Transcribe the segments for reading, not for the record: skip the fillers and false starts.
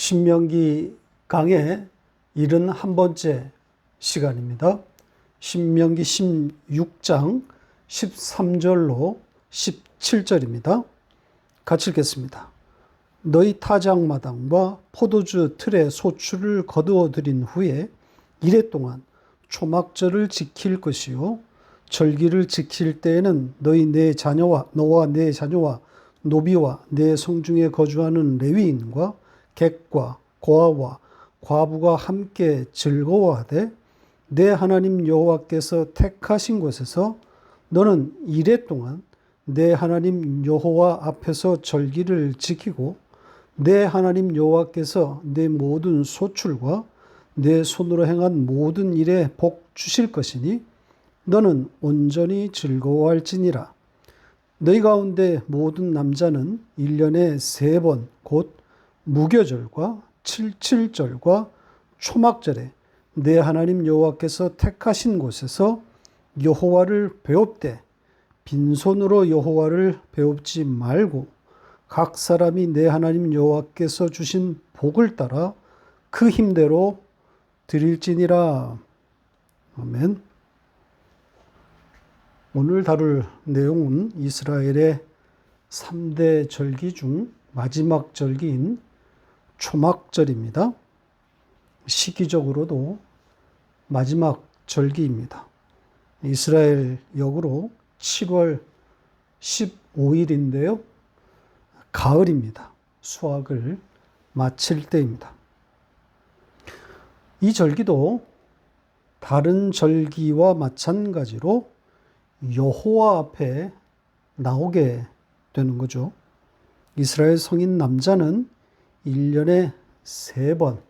신명기 강의 71번째 시간입니다. 신명기 16장 13절로 17절입니다. 같이 읽겠습니다. 너희 타작마당과 포도주 틀에 소출을 거두어 들인 후에 이레 동안 초막절을 지킬 것이요 절기를 지킬 때에는 너와 내 자녀와 노비와 내 성중에 거주하는 레위인과 객과 고아와 과부가 함께 즐거워하되 내 하나님 여호와께서 택하신 곳에서 너는 이레 동안 내 하나님 여호와 앞에서 절기를 지키고 내 하나님 여호와께서 내 모든 소출과 내 손으로 행한 모든 일에 복 주실 것이니 너는 온전히 즐거워할지니라. 너희 가운데 모든 남자는 1년에 3번 곧 무교절과 칠칠절과 초막절에 내 하나님 여호와께서 택하신 곳에서 여호와를 배웁되 빈손으로 여호와를 배웁지 말고 각 사람이 내 하나님 여호와께서 주신 복을 따라 그 힘대로 드릴지니라. 아멘. 오늘 다룰 내용은 이스라엘의 3대 절기 중 마지막 절기인 초막절입니다. 시기적으로도 마지막 절기입니다. 이스라엘 역으로 7월 15일인데요. 가을입니다. 수확을 마칠 때입니다. 이 절기도 다른 절기와 마찬가지로 여호와 앞에 나오게 되는 거죠. 이스라엘 성인 남자는 1년에 3번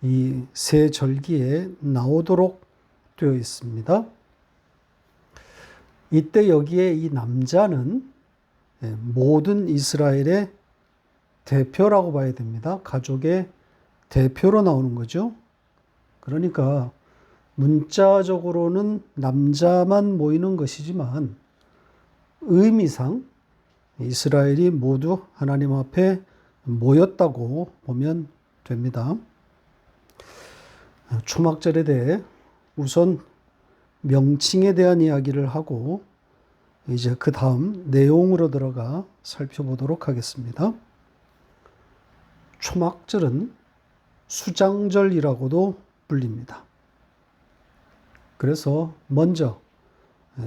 이 세 절기에 나오도록 되어 있습니다. 이때 여기에 이 남자는 모든 이스라엘의 대표라고 봐야 됩니다. 가족의 대표로 나오는 거죠. 그러니까 문자적으로는 남자만 모이는 것이지만 의미상 이스라엘이 모두 하나님 앞에 모였다고 보면 됩니다. 초막절에 대해 우선 명칭에 대한 이야기를 하고 이제 그 다음 내용으로 들어가 살펴보도록 하겠습니다. 초막절은 수장절이라고도 불립니다. 그래서 먼저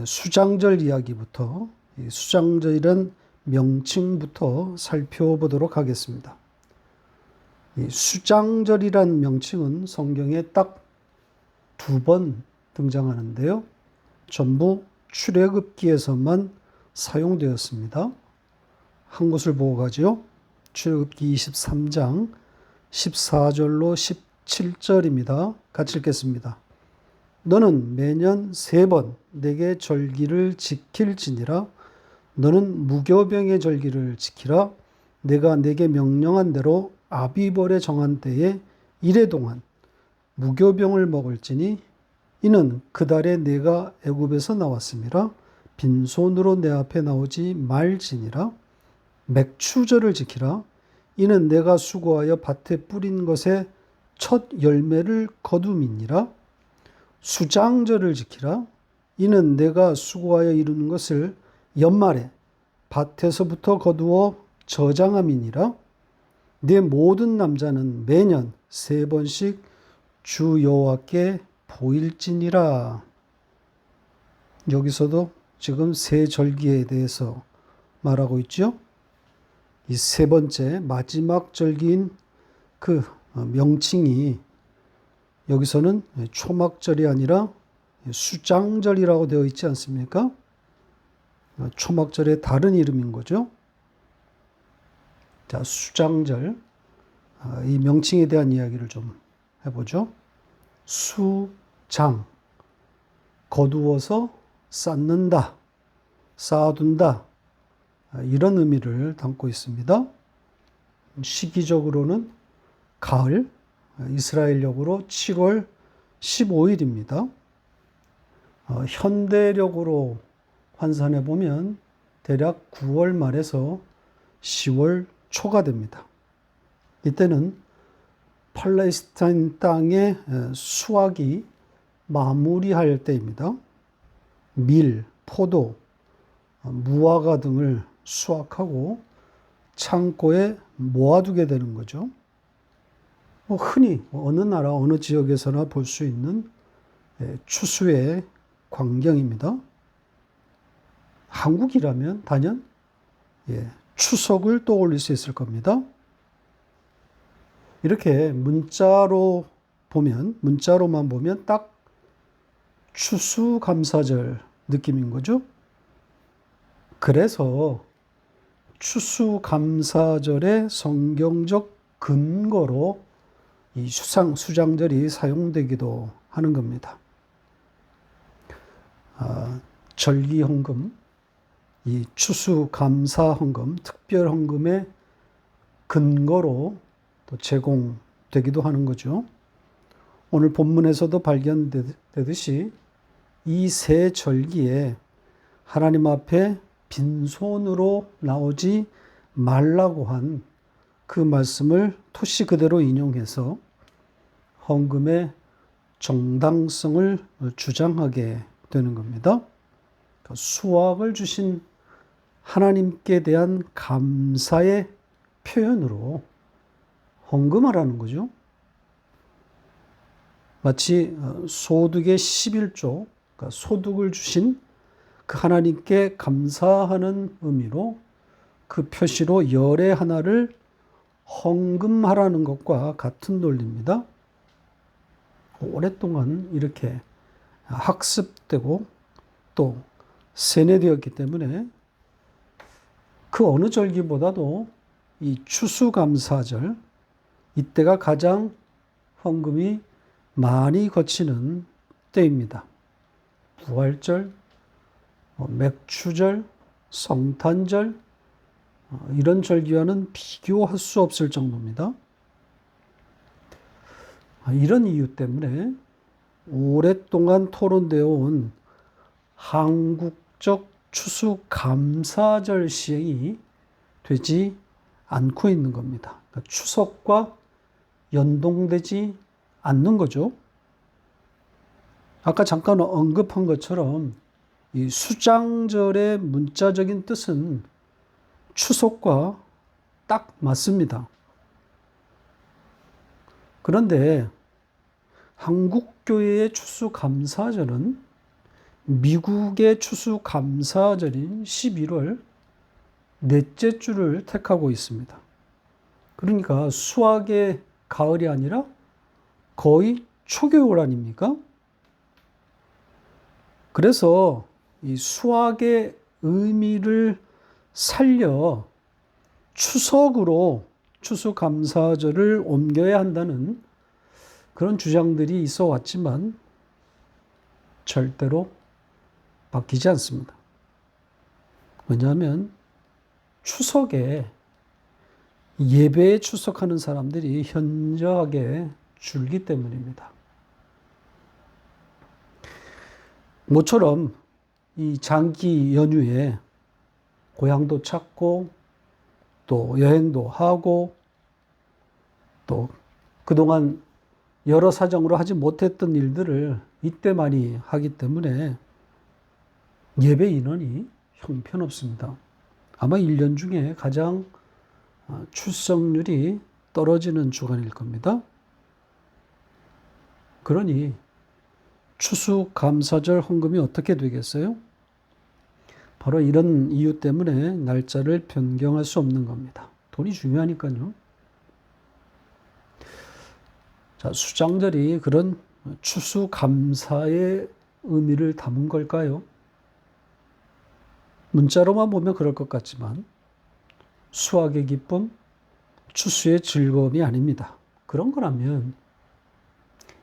수장절 이야기부터 수장절이란 명칭부터 살펴보도록 하겠습니다. 이 수장절이란 명칭은 성경에 딱 2번 등장하는데요. 전부 출애굽기에서만 사용되었습니다. 한 곳을 보고 가죠. 출애굽기 23장 14절로 17절입니다. 같이 읽겠습니다. 너는 매년 3번 내게 절기를 지킬지니라. 너는 무교병의 절기를 지키라. 내가 내게 명령한 대로 아비벌에 정한 때에 이레 동안 무교병을 먹을지니 이는 그 달에 내가 애굽에서 나왔음이라. 빈손으로 내 앞에 나오지 말지니라. 맥추절을 지키라. 이는 내가 수고하여 밭에 뿌린 것의 첫 열매를 거둠이니라. 수장절을 지키라. 이는 내가 수고하여 이루는 것을 연말에 밭에서부터 거두어 저장함이니라. 내 모든 남자는 매년 3번씩 주 여호와께 보일지니라. 여기서도 지금 세 절기에 대해서 말하고 있죠. 이 3번째 마지막 절기인 그 명칭이 여기서는 초막절이 아니라 수장절이라고 되어 있지 않습니까? 초막절의 다른 이름인 거죠. 자, 수장절. 이 명칭에 대한 이야기를 좀 해보죠. 수장. 거두어서 쌓는다. 쌓아둔다. 이런 의미를 담고 있습니다. 시기적으로는 가을, 이스라엘력으로 7월 15일입니다. 현대력으로 환산해 보면 대략 9월 말에서 10월 초가 됩니다. 이때는 팔레스타인 땅의 수확이 마무리할 때입니다. 밀, 포도, 무화과 등을 수확하고 창고에 모아두게 되는 거죠. 흔히 어느 나라, 어느 지역에서나 볼 수 있는 추수의 광경입니다. 한국이라면 단연 추석을 떠올릴 수 있을 겁니다. 이렇게 문자로만 보면 딱 추수감사절 느낌인 거죠. 그래서 추수감사절의 성경적 근거로 이 수장절이 사용되기도 하는 겁니다. 절기헌금, 이 추수감사헌금, 특별헌금의 근거로 또 제공되기도 하는 거죠. 오늘 본문에서도 발견되듯이 이 세 절기에 하나님 앞에 빈손으로 나오지 말라고 한 그 말씀을 토시 그대로 인용해서 헌금의 정당성을 주장하게 되는 겁니다. 수확을 주신 하나님께 대한 감사의 표현으로 헌금하라는 거죠. 마치 소득의 11조, 그러니까 소득을 주신 그 하나님께 감사하는 의미로 그 표시로 열의 하나를 헌금하라는 것과 같은 논리입니다. 오랫동안 이렇게 학습되고 또 세뇌되었기 때문에 그 어느 절기보다도 이 추수감사절, 이때가 가장 헌금이 많이 거치는 때입니다. 부활절, 맥추절, 성탄절, 이런 절기와는 비교할 수 없을 정도입니다. 이런 이유 때문에 오랫동안 토론되어 온 한국적 추수감사절 시행이 되지 않고 있는 겁니다. 그러니까 추석과 연동되지 않는 거죠. 아까 잠깐 언급한 것처럼 이 수장절의 문자적인 뜻은 추석과 딱 맞습니다. 그런데 한국교회의 추수감사절은 미국의 추수감사절인 11월 넷째 주를 택하고 있습니다. 그러니까 수학의 가을이 아니라 거의 초겨울 아닙니까? 그래서 이 수학의 의미를 살려 추석으로 추수감사절을 옮겨야 한다는 그런 주장들이 있어 왔지만 절대로 바뀌지 않습니다. 왜냐하면 추석에 예배에 출석하는 사람들이 현저하게 줄기 때문입니다. 모처럼 이 장기 연휴에 고향도 찾고 또 여행도 하고 또 그동안 여러 사정으로 하지 못했던 일들을 이때 많이 하기 때문에 예배 인원이 형편없습니다. 아마 1년 중에 가장 출석률이 떨어지는 주간일 겁니다. 그러니 추수감사절 헌금이 어떻게 되겠어요? 바로 이런 이유 때문에 날짜를 변경할 수 없는 겁니다. 돈이 중요하니까요. 자, 수장절이 그런 추수감사의 의미를 담은 걸까요? 문자로만 보면 그럴 것 같지만 수확의 기쁨, 추수의 즐거움이 아닙니다. 그런 거라면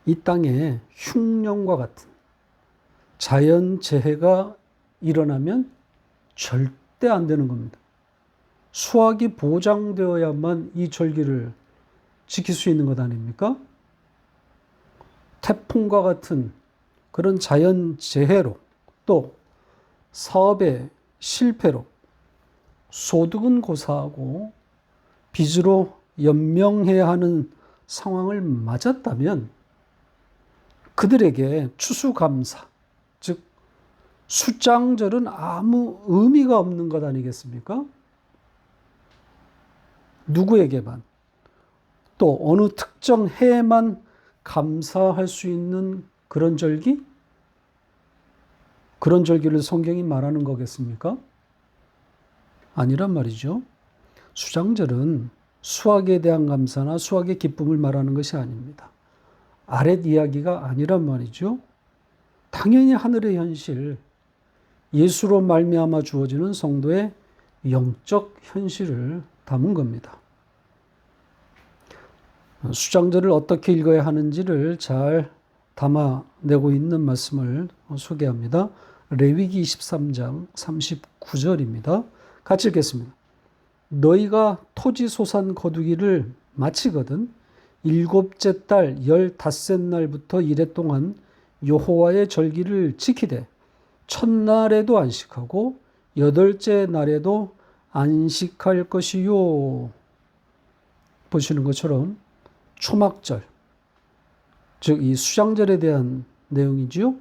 이 땅에 흉년과 같은 자연재해가 일어나면 절대 안 되는 겁니다. 수확이 보장되어야만 이 절기를 지킬 수 있는 것 아닙니까? 태풍과 같은 그런 자연재해로 또 사업의 실패로 소득은 고사하고 빚으로 연명해야 하는 상황을 맞았다면 그들에게 추수감사, 즉 수장절은 아무 의미가 없는 것 아니겠습니까? 누구에게만, 또 어느 특정 해에만 감사할 수 있는 그런 절기? 그런 절기를 성경이 말하는 거겠습니까? 아니란 말이죠. 수장절은 수확에 대한 감사나 수확의 기쁨을 말하는 것이 아닙니다. 아랫 이야기가 아니란 말이죠. 당연히 하늘의 현실, 예수로 말미암아 주어지는 성도의 영적 현실을 담은 겁니다. 수장절을 어떻게 읽어야 하는지를 잘 담아내고 있는 말씀을 소개합니다. 레위기 23장 39절입니다. 같이 읽겠습니다. 너희가 토지 소산 거두기를 마치거든 일곱째 달 15날부터 이래 동안 여호와의 절기를 지키되 첫날에도 안식하고 여덟째 날에도 안식할 것이요. 보시는 것처럼 초막절, 즉 이 수장절에 대한 내용이지요.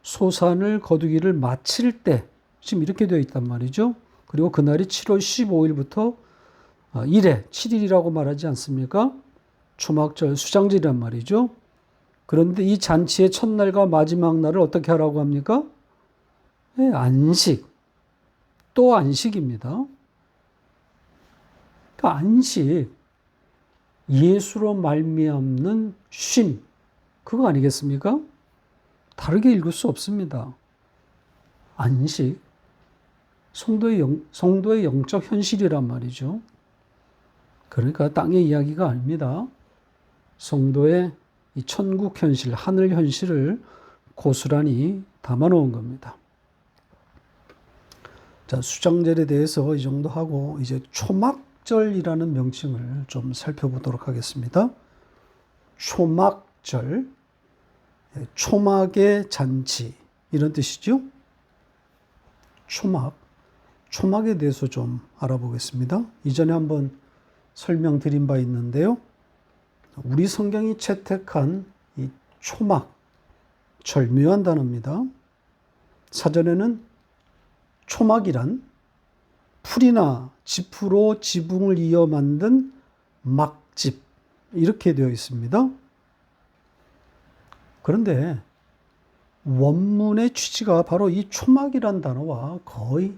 소산을 거두기를 마칠 때, 지금 이렇게 되어 있단 말이죠. 그리고 그날이 7월 15일부터 1회, 7일이라고 말하지 않습니까? 초막절, 수장절이란 말이죠. 그런데 이 잔치의 첫날과 마지막 날을 어떻게 하라고 합니까? 네, 안식. 또 안식입니다. 그러니까 안식, 예수로 말미암는 쉼, 그거 아니겠습니까? 다르게 읽을 수 없습니다. 안식, 성도의 영적 현실이란 말이죠. 그러니까 땅의 이야기가 아닙니다. 성도의 이 천국 현실, 하늘 현실을 고스란히 담아놓은 겁니다. 자, 수장절에 대해서 이 정도 하고 이제 초막절이라는 명칭을 좀 살펴보도록 하겠습니다. 초막절, 초막의 잔치 이런 뜻이죠. 초막에 대해서 좀 알아보겠습니다. 이전에 한번 설명드린 바 있는데요. 우리 성경이 채택한 이 초막, 절묘한 단어입니다. 사전에는 초막이란 풀이나 지푸로 지붕을 이어 만든 막집, 이렇게 되어 있습니다. 그런데 원문의 취지가 바로 이 초막이란 단어와 거의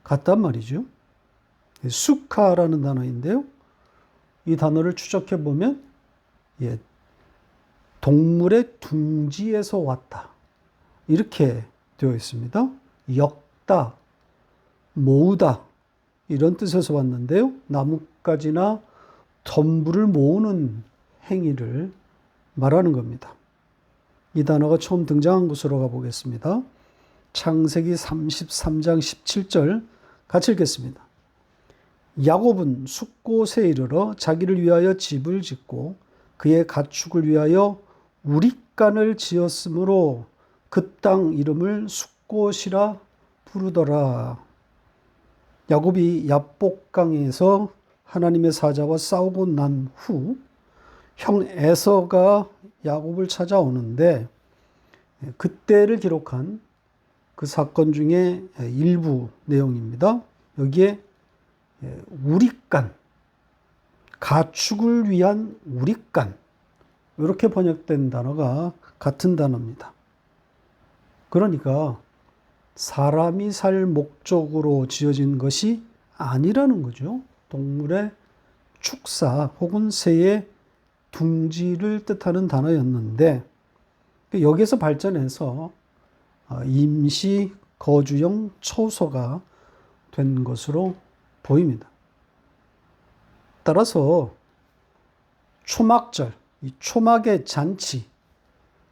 같단 말이죠. 수카라는 단어인데요. 이 단어를 추적해 보면 동물의 둥지에서 왔다, 이렇게 되어 있습니다. 엮다, 모으다 이런 뜻에서 왔는데요. 나뭇가지나 덤불을 모으는 행위를 말하는 겁니다. 이 단어가 처음 등장한 곳으로 가보겠습니다. 창세기 33장 17절 같이 읽겠습니다. 야곱은 숫곳에 이르러 자기를 위하여 집을 짓고 그의 가축을 위하여 우릿간을 지었으므로 그 땅 이름을 숫곳이라 부르더라. 야곱이 야복강에서 하나님의 사자와 싸우고 난 후 형 에서가 야곱을 찾아오는데 그때를 기록한 그 사건 중에 일부 내용입니다. 여기에 우릿간, 가축을 위한 우릿간, 이렇게 번역된 단어가 같은 단어입니다. 그러니까 사람이 살 목적으로 지어진 것이 아니라는 거죠. 동물의 축사 혹은 새의 둥지를 뜻하는 단어였는데 여기에서 발전해서 임시 거주용 처소가 된 것으로 보입니다. 따라서 초막절, 이 초막의 잔치,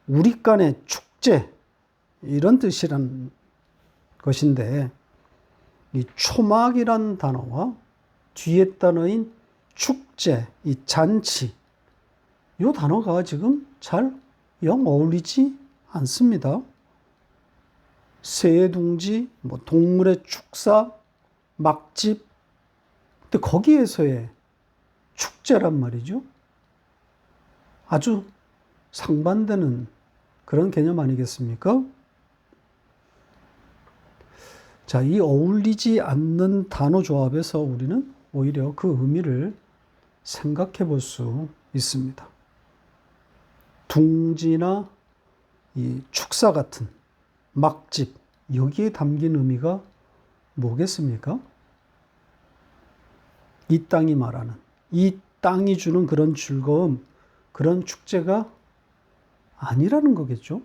우릿간의 축제 이런 뜻이란 것인데 이 초막이란 단어와 뒤에 단어인 축제, 이 잔치, 이 단어가 지금 잘 영 어울리지 않습니다. 새의 둥지, 동물의 축사, 막집, 근데 거기에서의 축제란 말이죠. 아주 상반되는 그런 개념 아니겠습니까? 자, 이 어울리지 않는 단어 조합에서 우리는 오히려 그 의미를 생각해 볼 수 있습니다. 둥지나 이 축사 같은 막집, 여기에 담긴 의미가 뭐겠습니까? 이 땅이 말하는, 이 땅이 주는 그런 즐거움, 그런 축제가 아니라는 거겠죠.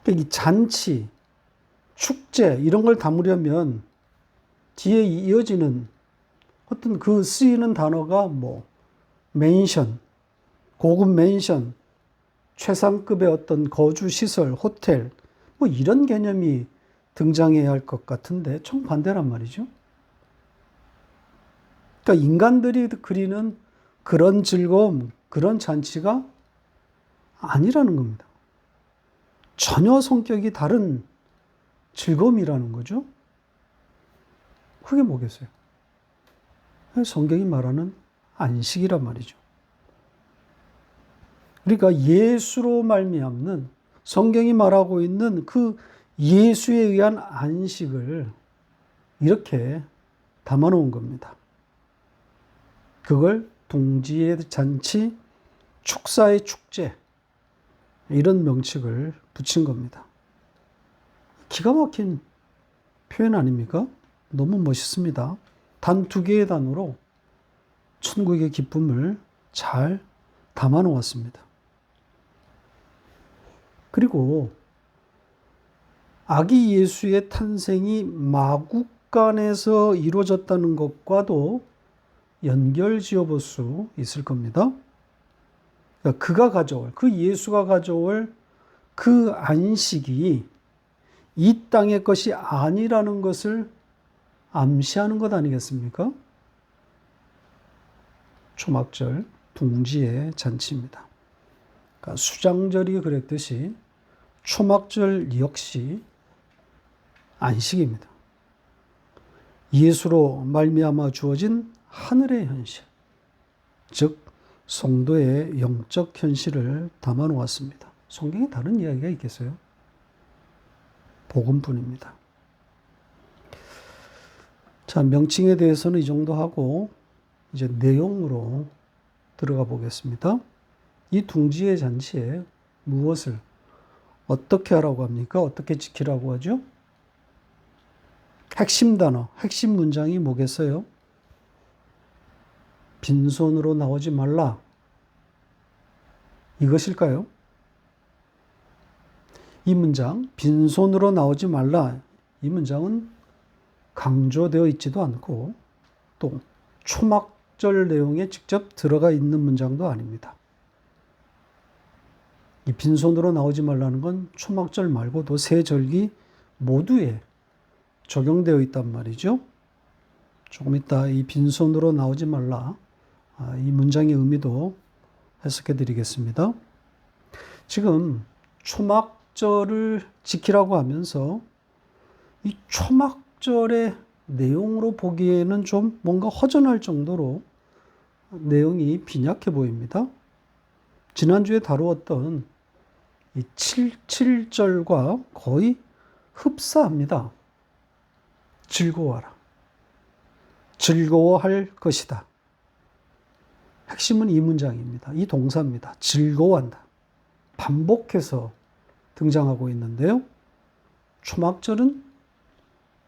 이 잔치, 축제, 이런 걸 담으려면 뒤에 이어지는 어떤 그 쓰이는 단어가 뭐, 맨션, 고급 맨션, 최상급의 어떤 거주 시설, 호텔, 뭐 이런 개념이 등장해야 할 것 같은데 정반대란 말이죠. 그러니까 인간들이 그리는 그런 즐거움, 그런 잔치가 아니라는 겁니다. 전혀 성격이 다른 즐거움이라는 거죠. 그게 뭐겠어요? 성경이 말하는 안식이란 말이죠. 그러니까 예수로 말미암는 성경이 말하고 있는 그 예수에 의한 안식을 이렇게 담아놓은 겁니다. 그걸 둥지의 잔치, 축사의 축제, 이런 명칭을 붙인 겁니다. 기가 막힌 표현 아닙니까? 너무 멋있습니다. 단 2개의 단어로 천국의 기쁨을 잘 담아 놓았습니다. 그리고 아기 예수의 탄생이 마국간에서 이루어졌다는 것과도 연결 지어 볼 수 있을 겁니다. 그러니까 그가 가져올, 그 예수가 가져올 그 안식이 이 땅의 것이 아니라는 것을 암시하는 것 아니겠습니까? 초막절, 둥지의 잔치입니다. 그러니까 수장절이 그랬듯이 초막절 역시 안식입니다. 예수로 말미암아 주어진 하늘의 현실, 즉 성도의 영적 현실을 담아 놓았습니다. 성경에 다른 이야기가 있겠어요? 복음뿐입니다. 자, 명칭에 대해서는 이 정도 하고 이제 내용으로 들어가 보겠습니다. 이 둥지의 잔치에 무엇을 어떻게 하라고 합니까? 어떻게 지키라고 하죠? 핵심 단어, 핵심 문장이 뭐겠어요? 빈손으로 나오지 말라. 이것일까요? 이 문장, 빈손으로 나오지 말라. 이 문장은 강조되어 있지도 않고 또 초막절 내용에 직접 들어가 있는 문장도 아닙니다. 이 빈손으로 나오지 말라는 건 초막절 말고도 세 절기 모두에 적용되어 있단 말이죠. 조금 이따 이 빈손으로 나오지 말라, 이 문장의 의미도 해석해 드리겠습니다. 지금 초막절을 지키라고 하면서 이 초막절의 내용으로 보기에는 좀 뭔가 허전할 정도로 내용이 빈약해 보입니다. 지난주에 다루었던 이 7절과 거의 흡사합니다. 즐거워하라. 즐거워할 것이다. 핵심은 이 문장입니다. 이 동사입니다. 즐거워한다. 반복해서 등장하고 있는데요. 초막절은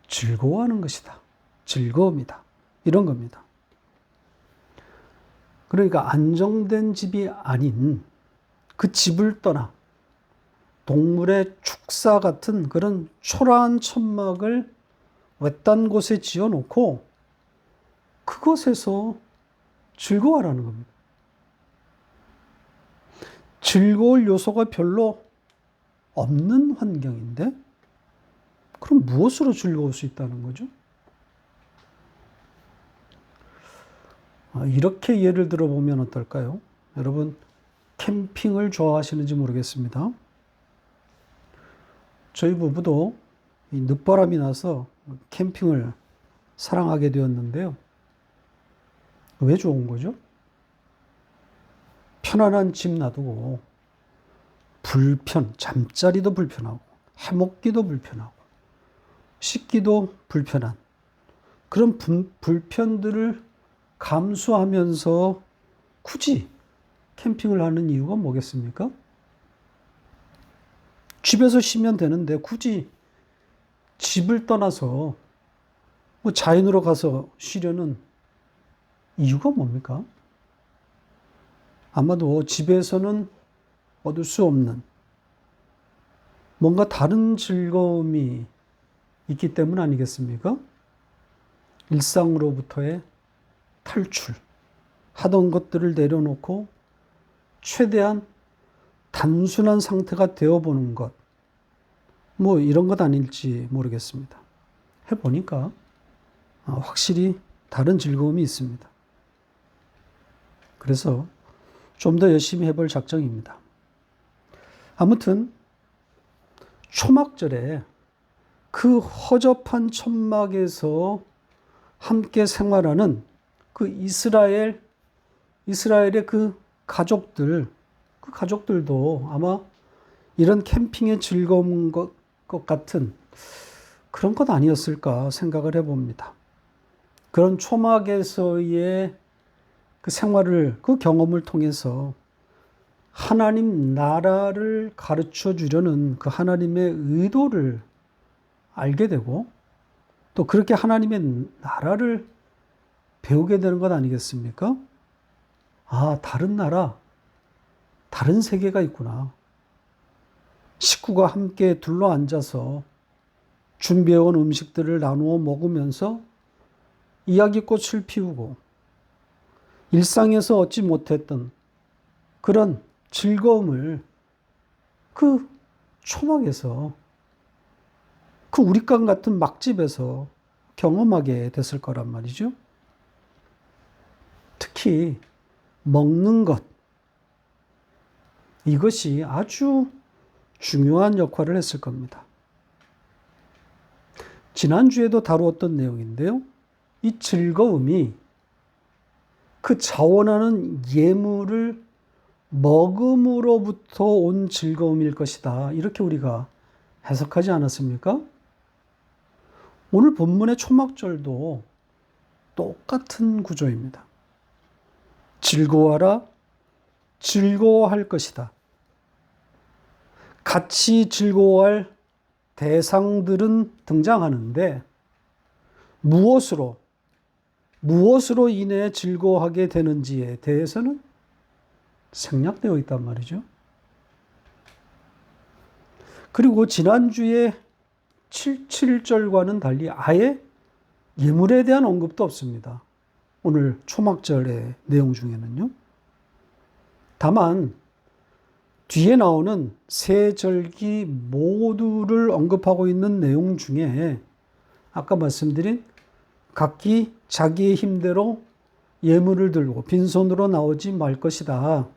즐거워하는 것이다. 즐거움이다. 이런 겁니다. 그러니까 안정된 집이 아닌 그 집을 떠나 동물의 축사 같은 그런 초라한 천막을 외딴 곳에 지어놓고 그것에서 즐거워하라는 겁니다. 즐거울 요소가 별로 없는 환경인데 그럼 무엇으로 즐거울 수 있다는 거죠? 이렇게 예를 들어보면 어떨까요? 여러분 캠핑을 좋아하시는지 모르겠습니다. 저희 부부도 이 늦바람이 나서 캠핑을 사랑하게 되었는데요. 왜 좋은 거죠? 편안한 집 놔두고 잠자리도 불편하고 해먹기도 불편하고 씻기도 불편한 그런 불편들을 감수하면서 굳이 캠핑을 하는 이유가 뭐겠습니까? 집에서 쉬면 되는데 굳이 집을 떠나서 자연으로 가서 쉬려는 이유가 뭡니까? 아마도 집에서는 얻을 수 없는 뭔가 다른 즐거움이 있기 때문 아니겠습니까? 일상으로부터의 탈출, 하던 것들을 내려놓고 최대한 단순한 상태가 되어보는 것, 이런 것 아닐지 모르겠습니다. 해보니까 확실히 다른 즐거움이 있습니다. 그래서 좀 더 열심히 해볼 작정입니다. 아무튼 초막절에 그 허접한 천막에서 함께 생활하는 그 이스라엘의 그 가족들도 아마 이런 캠핑의 즐거운 것 같은 그런 것 아니었을까 생각을 해봅니다. 그런 초막에서의 그 생활을, 그 경험을 통해서 하나님 나라를 가르쳐 주려는 그 하나님의 의도를 알게 되고 또 그렇게 하나님의 나라를 배우게 되는 것 아니겠습니까? 다른 나라, 다른 세계가 있구나. 식구가 함께 둘러 앉아서 준비해온 음식들을 나누어 먹으면서 이야기꽃을 피우고 일상에서 얻지 못했던 그런 즐거움을 그 초막에서 그 우리과 같은 막집에서 경험하게 됐을 거란 말이죠. 특히 먹는 것, 이것이 아주 중요한 역할을 했을 겁니다. 지난주에도 다루었던 내용인데요. 이 즐거움이 그 자원하는 예물을 먹음으로부터 온 즐거움일 것이다. 이렇게 우리가 해석하지 않았습니까? 오늘 본문의 초막절도 똑같은 구조입니다. 즐거워하라, 즐거워할 것이다. 같이 즐거워할 대상들은 등장하는데 무엇으로 인해 즐거워하게 되는지에 대해서는 생략되어 있단 말이죠. 그리고 지난주에 7절과는 달리 아예 예물에 대한 언급도 없습니다. 오늘 초막절의 내용 중에는요. 다만 뒤에 나오는 세 절기 모두를 언급하고 있는 내용 중에 아까 말씀드린 각기 자기의 힘대로 예물을 들고 빈손으로 나오지 말 것이다.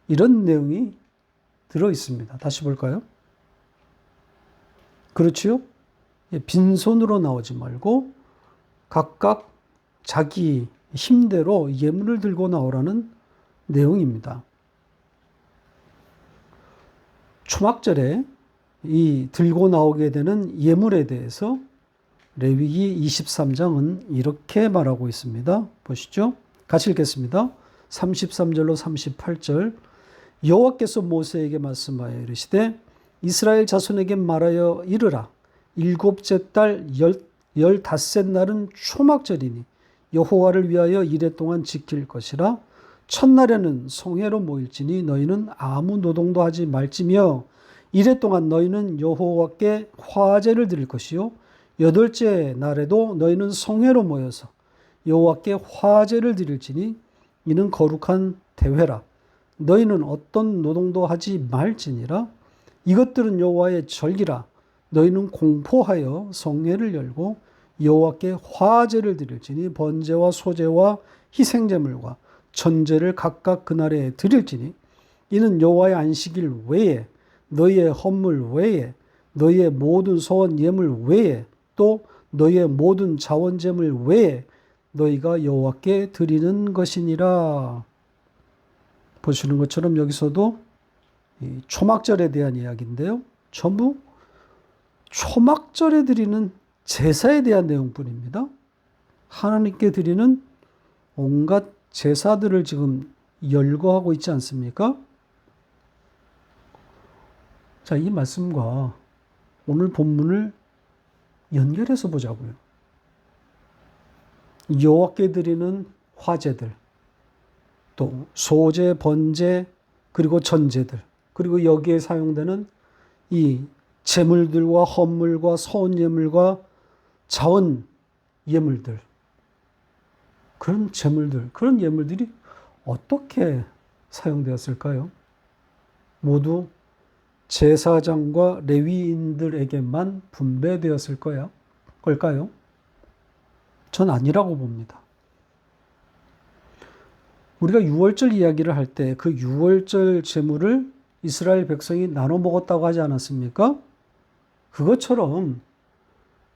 이런 내용이 들어 있습니다. 다시 볼까요? 그렇지요? 빈손으로 나오지 말고 각각 자기 힘대로 예물을 들고 나오라는 내용입니다. 초막절에 이 들고 나오게 되는 예물에 대해서 레위기 23장은 이렇게 말하고 있습니다. 보시죠. 같이 읽겠습니다. 33절로 38절. 여호와께서 모세에게 말씀하여 이르시되 이스라엘 자손에게 말하여 이르라. 일곱째 달 15셋 날은 초막절이니 여호와를 위하여 이레 동안 지킬 것이라. 첫날에는 성회로 모일지니 너희는 아무 노동도 하지 말지며 이레 동안 너희는 여호와께 화제를 드릴 것이요 여덟째 날에도 너희는 성회로 모여서 여호와께 화제를 드릴지니 이는 거룩한 대회라. 너희는 어떤 노동도 하지 말지니라. 이것들은 여호와의 절기라. 너희는 공포하여 성회를 열고 여호와께 화제를 드릴지니 번제와 소제와 희생제물과 전제를 각각 그날에 드릴지니 이는 여호와의 안식일 외에 너희의 헌물 외에 너희의 모든 소원 예물 외에 또 너희의 모든 자원제물 외에 너희가 여호와께 드리는 것이니라. 보시는 것처럼 여기서도 이 초막절에 대한 이야기인데요. 전부 초막절에 드리는 제사에 대한 내용뿐입니다. 하나님께 드리는 온갖 제사들을 지금 열거하고 있지 않습니까? 자, 이 말씀과 오늘 본문을 연결해서 보자고요. 여호와께 드리는 화제들, 또 소제, 번제, 그리고 전제들, 그리고 여기에 사용되는 이 제물들과 헌물과 서온 예물과 자원 예물들, 그런 제물들, 그런 예물들이 어떻게 사용되었을까요? 모두 제사장과 레위인들에게만 분배되었을 걸까요? 전 아니라고 봅니다. 우리가 유월절 이야기를 할 때 그 유월절 제물을 이스라엘 백성이 나눠 먹었다고 하지 않았습니까? 그것처럼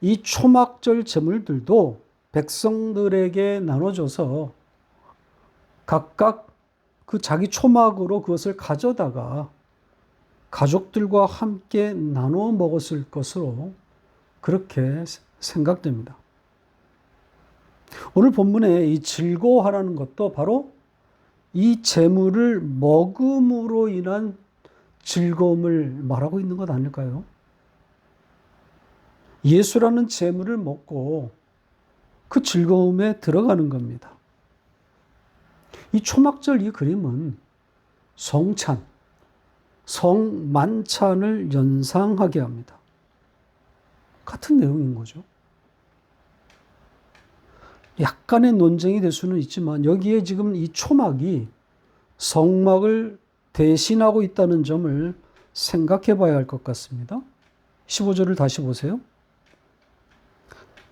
이 초막절 제물들도 백성들에게 나눠줘서 각각 그 자기 초막으로 그것을 가져다가 가족들과 함께 나눠 먹었을 것으로 그렇게 생각됩니다. 오늘 본문에 이 즐거워하라는 것도 바로 이 제물을 먹음으로 인한 즐거움을 말하고 있는 것 아닐까요? 예수라는 제물을 먹고 그 즐거움에 들어가는 겁니다. 이 초막절 이 그림은 성찬, 성만찬을 연상하게 합니다. 같은 내용인 거죠. 약간의 논쟁이 될 수는 있지만 여기에 지금 이 초막이 성막을 대신하고 있다는 점을 생각해 봐야 할 것 같습니다. 15절을 다시 보세요.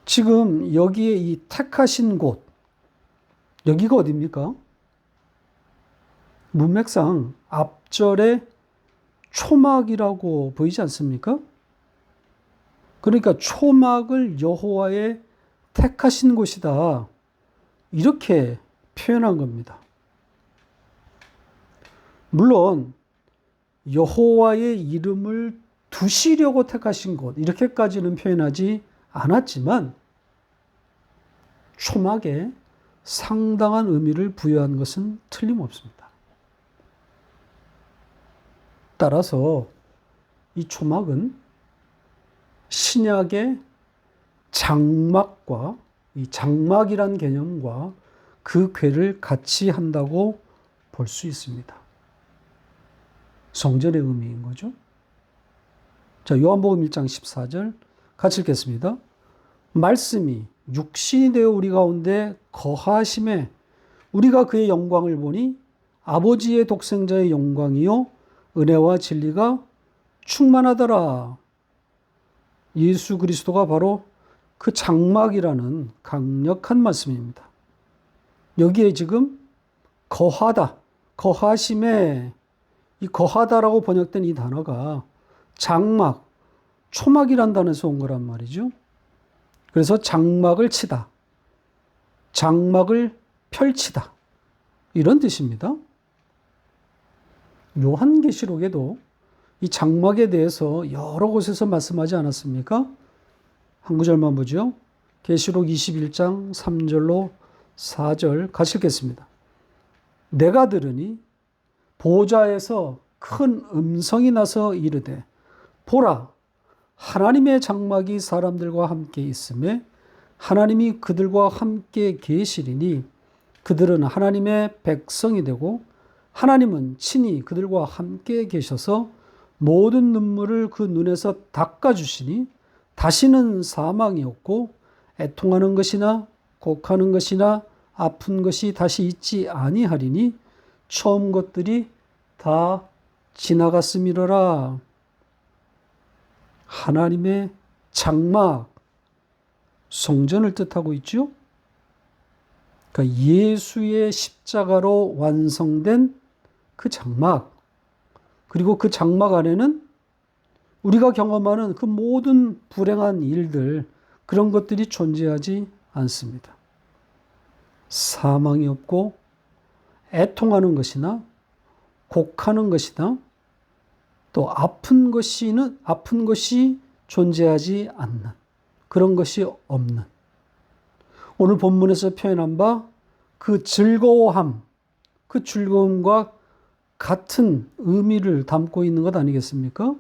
지금 여기에 이 택하신 곳, 여기가 어디입니까? 문맥상 앞절에 초막이라고 보이지 않습니까? 그러니까 초막을 여호와의 택하신 곳이다. 이렇게 표현한 겁니다. 물론 여호와의 이름을 두시려고 택하신 곳 이렇게까지는 표현하지 않았지만 초막에 상당한 의미를 부여한 것은 틀림없습니다. 따라서 이 초막은 신약의 장막과 이 장막이란 개념과 그 궤를 같이 한다고 볼 수 있습니다. 성전의 의미인 거죠. 자, 요한복음 1장 14절 같이 읽겠습니다. 말씀이 육신이 되어 우리 가운데 거하심에 우리가 그의 영광을 보니 아버지의 독생자의 영광이요 은혜와 진리가 충만하더라. 예수 그리스도가 바로 그 장막이라는 강력한 말씀입니다. 여기에 지금 거하다, 거하심에 이 거하다라고 번역된 이 단어가 장막, 초막이란 단어에서 온 거란 말이죠. 그래서 장막을 치다, 장막을 펼치다 이런 뜻입니다. 요한계시록에도 이 장막에 대해서 여러 곳에서 말씀하지 않았습니까? 한 구절만 보죠. 계시록 21장 3절로 4절 같이 읽겠습니다. 내가 들으니 보좌에서 큰 음성이 나서 이르되 보라 하나님의 장막이 사람들과 함께 있음에 하나님이 그들과 함께 계시리니 그들은 하나님의 백성이 되고 하나님은 친히 그들과 함께 계셔서 모든 눈물을 그 눈에서 닦아주시니 다시는 사망이 없고 애통하는 것이나 곡하는 것이나 아픈 것이 다시 있지 아니하리니 처음 것들이 다 지나갔음이로라. 하나님의 장막, 성전을 뜻하고 있죠. 그러니까 예수의 십자가로 완성된 그 장막, 그리고 그 장막 안에는 우리가 경험하는 그 모든 불행한 일들, 그런 것들이 존재하지 않습니다. 사망이 없고 애통하는 것이나 곡하는 것이나 또 아픈 것이 존재하지 않는 그런 것이 없는 오늘 본문에서 표현한 바 그 즐거워함, 그 즐거움과 같은 의미를 담고 있는 것 아니겠습니까?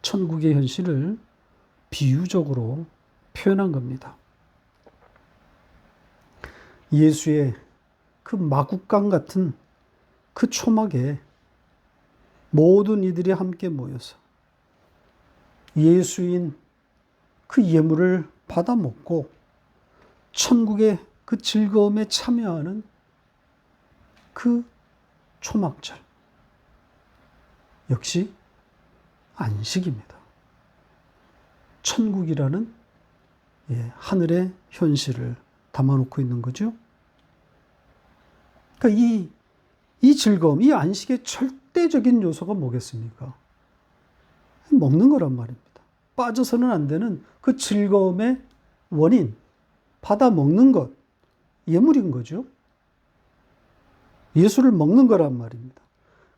천국의 현실을 비유적으로 표현한 겁니다. 예수의 그 마국간 같은 그 초막에 모든 이들이 함께 모여서 예수인 그 예물을 받아 먹고 천국의 그 즐거움에 참여하는 그 초막절. 역시 안식입니다. 천국이라는 하늘의 현실을 담아놓고 있는 거죠. 그러니까 이 즐거움, 이 안식의 절대적인 요소가 뭐겠습니까? 먹는 거란 말입니다. 빠져서는 안 되는 그 즐거움의 원인, 받아 먹는 것, 예물인 거죠. 예수를 먹는 거란 말입니다.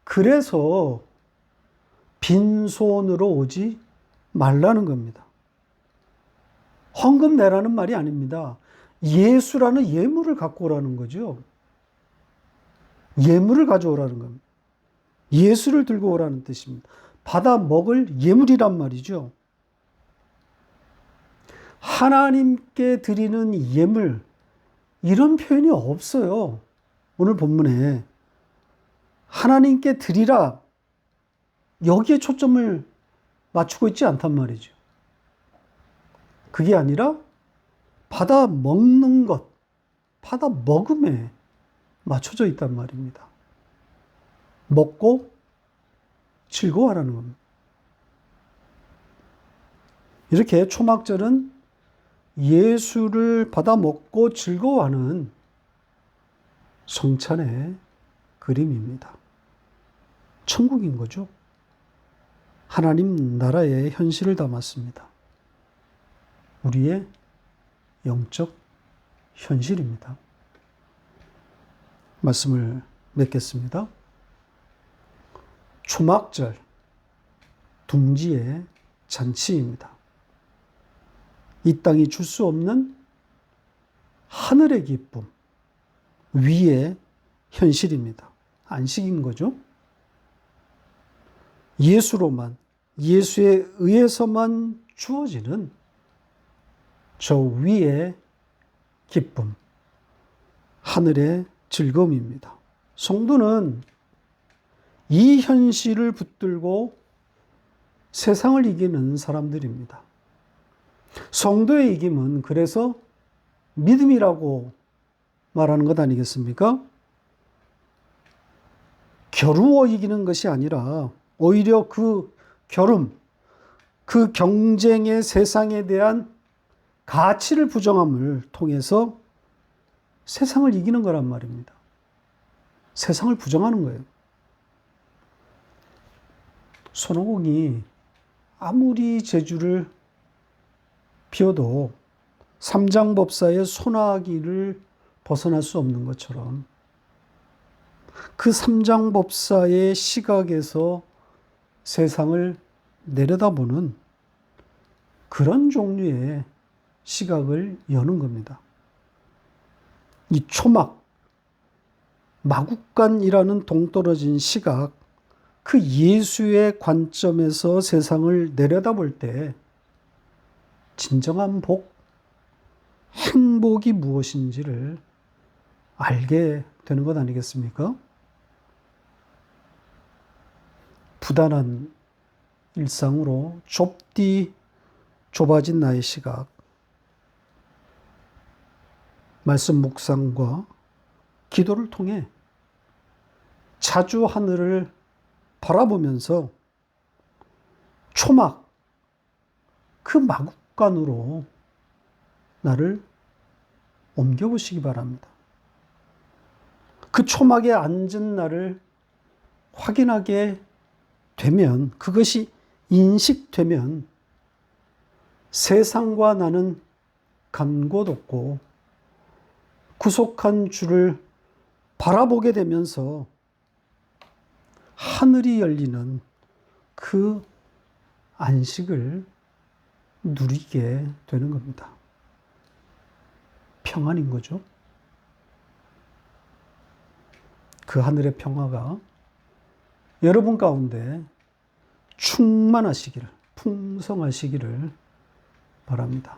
그래서 빈손으로 오지 말라는 겁니다. 헌금 내라는 말이 아닙니다. 예수라는 예물을 갖고 오라는 거죠. 예물을 가져오라는 겁니다. 예수를 들고 오라는 뜻입니다. 받아 먹을 예물이란 말이죠. 하나님께 드리는 예물, 이런 표현이 없어요. 오늘 본문에 하나님께 드리라, 여기에 초점을 맞추고 있지 않단 말이죠. 그게 아니라 받아 먹는 것, 받아 먹음에 맞춰져 있단 말입니다. 먹고 즐거워하라는 겁니다. 이렇게 초막절은 예수를 받아 먹고 즐거워하는 성찬의 그림입니다. 천국인 거죠. 하나님 나라의 현실을 담았습니다. 우리의 영적 현실입니다. 말씀을 맺겠습니다. 초막절, 둥지의 잔치입니다. 이 땅이 줄 수 없는 하늘의 기쁨, 위의 현실입니다. 안식인 거죠. 예수로만, 예수에 의해서만 주어지는 저 위의 기쁨, 하늘의 즐거움입니다. 성도는 이 현실을 붙들고 세상을 이기는 사람들입니다. 성도의 이김은 그래서 믿음이라고 말하는 것 아니겠습니까? 겨루어 이기는 것이 아니라 오히려 그 겨룸, 그 경쟁의 세상에 대한 가치를 부정함을 통해서 세상을 이기는 거란 말입니다. 세상을 부정하는 거예요. 손오공이 아무리 재주를 피워도 삼장법사의 손아귀를 벗어날 수 없는 것처럼 그 삼장법사의 시각에서 세상을 내려다보는 그런 종류의 시각을 여는 겁니다. 이 초막, 마국간이라는 동떨어진 시각, 그 예수의 관점에서 세상을 내려다볼 때 진정한 복, 행복이 무엇인지를 알게 되는 것 아니겠습니까? 부단한 일상으로 좁아진 나의 시각, 말씀 묵상과 기도를 통해 자주 하늘을 바라보면서 초막, 그 마국간으로 나를 옮겨보시기 바랍니다. 그 초막에 앉은 나를 확인하게 되면, 그것이 인식되면 세상과 나는 간 곳 없고 구속한 주를 바라보게 되면서 하늘이 열리는 그 안식을 누리게 되는 겁니다. 평안인 거죠. 그 하늘의 평화가 여러분 가운데 충만하시기를, 풍성하시기를 바랍니다.